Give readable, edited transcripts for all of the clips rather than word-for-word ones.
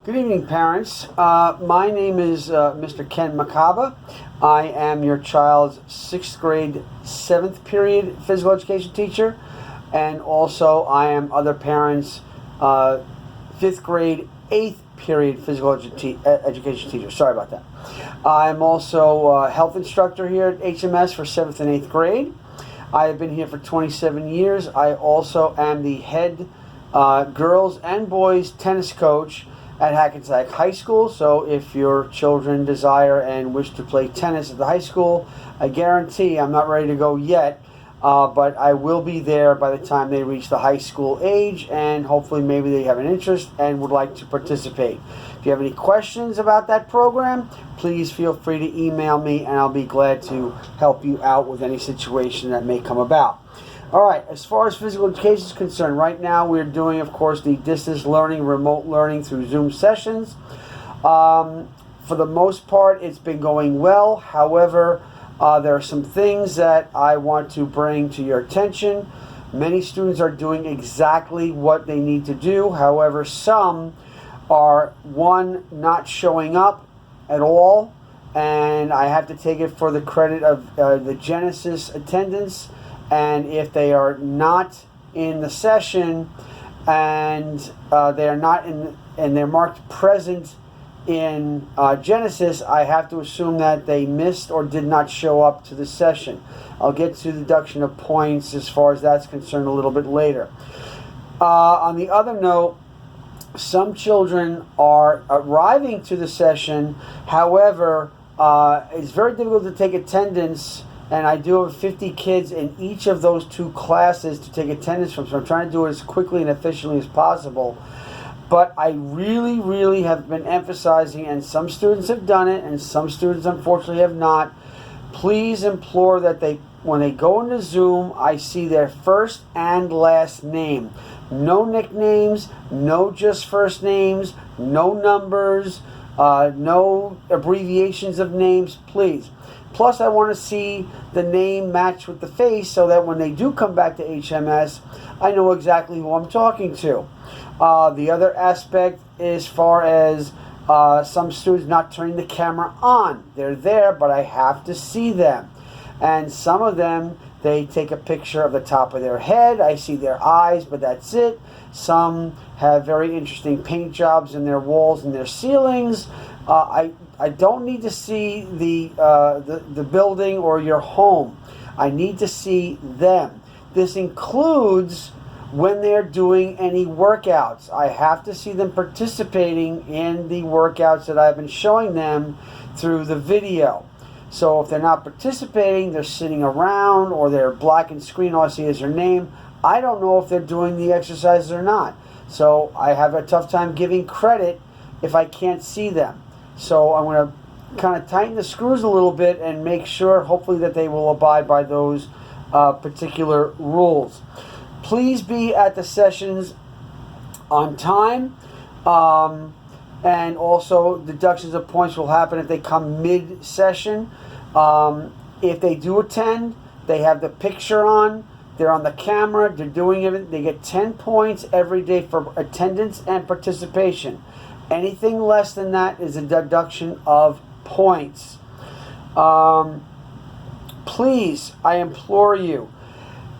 Good evening, parents. My name is Mr. Ken Makaba. I am your child's 6th grade, 7th period physical education teacher, and also I am other parents' 5th grade, 8th period physical education teacher. Sorry about that. I'm also a health instructor here at HMS for 7th and 8th grade. I have been here for 27 years. I also am the head girls and boys tennis coach at Hackensack High School. So if your children desire and wish to play tennis at the high school, I guarantee I'm not ready to go yet, but I will be there by the time they reach the high school age, and hopefully maybe they have an interest and would like to participate. If you have any questions about that program, please feel free to email me and I'll be glad to help you out with any situation that may come about. All right, as far as physical education is concerned, right now we're doing, of course, the distance learning, remote learning through Zoom sessions. For the most part, it's been going well. However, there are some things that I want to bring to your attention. Many students are doing exactly what they need to do. However, some are, one, not showing up at all, and I have to take it for the credit of the Genesis attendance. And if they are not in the session and they are not in, and they're marked present in Genesis, I have to assume that they missed or did not show up to the session. I'll get to the deduction of points as far as that's concerned a little bit later. On the other note, some children are arriving to the session. However, it's very difficult to take attendance, and I do have 50 kids in each of those two classes to take attendance from, so I'm trying to do it as quickly and efficiently as possible. But I really have been emphasizing, and some students have done it, and some students unfortunately have not. Please implore that when they go into Zoom, I see their first and last name. No nicknames, no just first names, no numbers, no abbreviations of names, please. Plus, I want to see the name match with the face so that when they do come back to HMS, I know exactly who I'm talking to. The other aspect, as far as some students not turning the camera on. They're there, but I have to see them. And some of them, they take a picture of the top of their head. I see their eyes, but that's it. Some have very interesting paint jobs in their walls and their ceilings. I don't need to see the building or your home. I need to see them. This includes when they're doing any workouts. I have to see them participating in the workouts that I've been showing them through the video. So if they're not participating, they're sitting around, or they're blacking screen, all I see is their name, I don't know if they're doing the exercises or not. So I have a tough time giving credit if I can't see them. So I'm going to kind of tighten the screws a little bit and make sure, hopefully, that they will abide by those particular rules. Please be at the sessions on time. And also, deductions of points will happen if they come mid-session. If they do attend, they have the picture on, they're on the camera, they're doing it, they get 10 points every day for attendance and participation. Anything less than that is a deduction of points. Please, I implore you,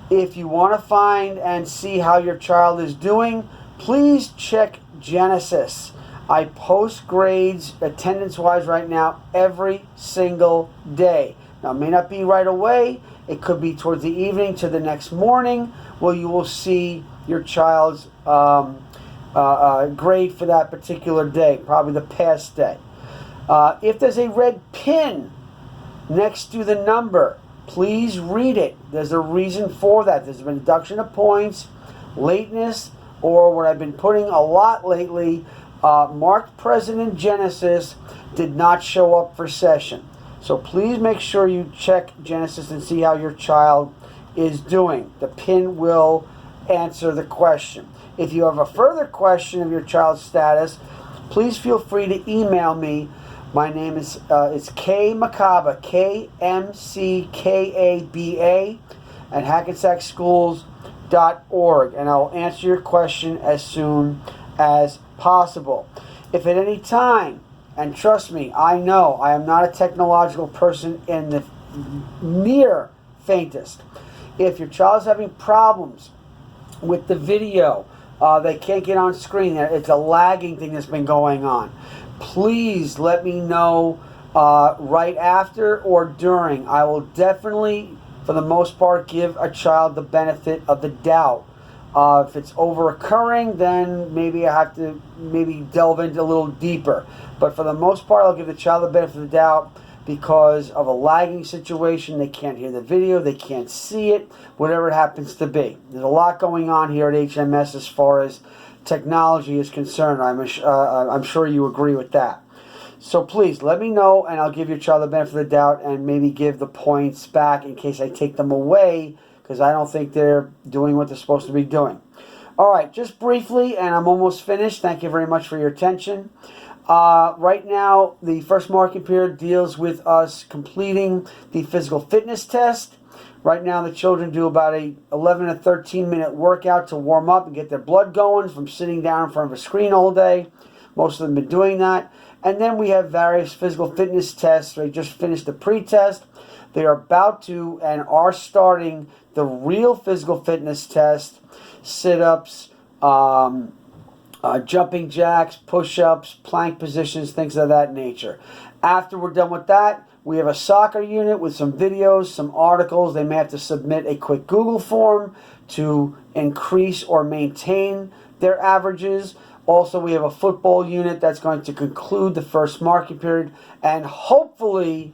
if you want to find and see how your child is doing, please check Genesis. I post grades attendance-wise right now every single day. Now, it may not be right away. It could be towards the evening to the next morning where you will see your child's grade for that particular day, probably the past day. If there's a red pin next to the number, please read it. There's a reason for that. There's been a deduction of points, lateness, or what I've been putting a lot lately, marked present in Genesis, did not show up for session. So please make sure you check Genesis and see how your child is doing. The pin will answer the question. If you have a further question of your child's status, please feel free to email me. My name is K Makaba, KMCKABA, at hackensackschools.org, and I'll answer your question as soon as possible. If at any time, and trust me, I know I am not a technological person in the near faintest. If your child is having problems with the video, they can't get on screen, it's a lagging thing that's been going on, please let me know right after or during. I will definitely, for the most part, give a child the benefit of the doubt. If it's over occurring, then maybe I have to delve into a little deeper. But for the most part, I'll give the child the benefit of the doubt because of a lagging situation. They can't hear the video, they can't see it, whatever it happens to be. There's a lot going on here at HMS as far as technology is concerned. I'm sure you agree with that. So please let me know, and I'll give your child the benefit of the doubt and maybe give the points back in case I take them away, because I don't think they're doing what they're supposed to be doing. All right, just briefly, and I'm almost finished. Thank you very much for your attention. Right now, the first marking period deals with us completing the physical fitness test. Right now, the children do about a 11 to 13 minute workout to warm up and get their blood going from sitting down in front of a screen all day. Most of them have been doing that. And then we have various physical fitness tests. They just finished the pre-test. They are about to and are starting the real physical fitness test, sit-ups, jumping jacks, push-ups, plank positions, things of that nature. After we're done with that, we have a soccer unit with some videos, some articles. They may have to submit a quick Google form to increase or maintain their averages. Also, we have a football unit that's going to conclude the first marking period, and hopefully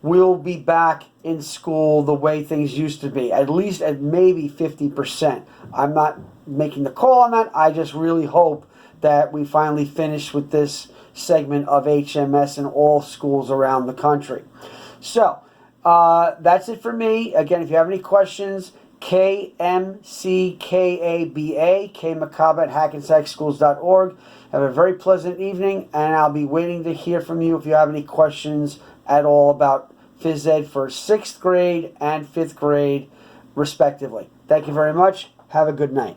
we'll be back in school the way things used to be, at least at maybe 50%. I'm not making the call on that. I just really hope that we finally finish with this segment of HMS in all schools around the country. So, that's it for me. Again, if you have any questions, KMCKABA, KMacaba at hackensackschools.org. Have a very pleasant evening, and I'll be waiting to hear from you if you have any questions at all about phys ed for 6th grade and 5th grade, respectively. Thank you very much. Have a good night.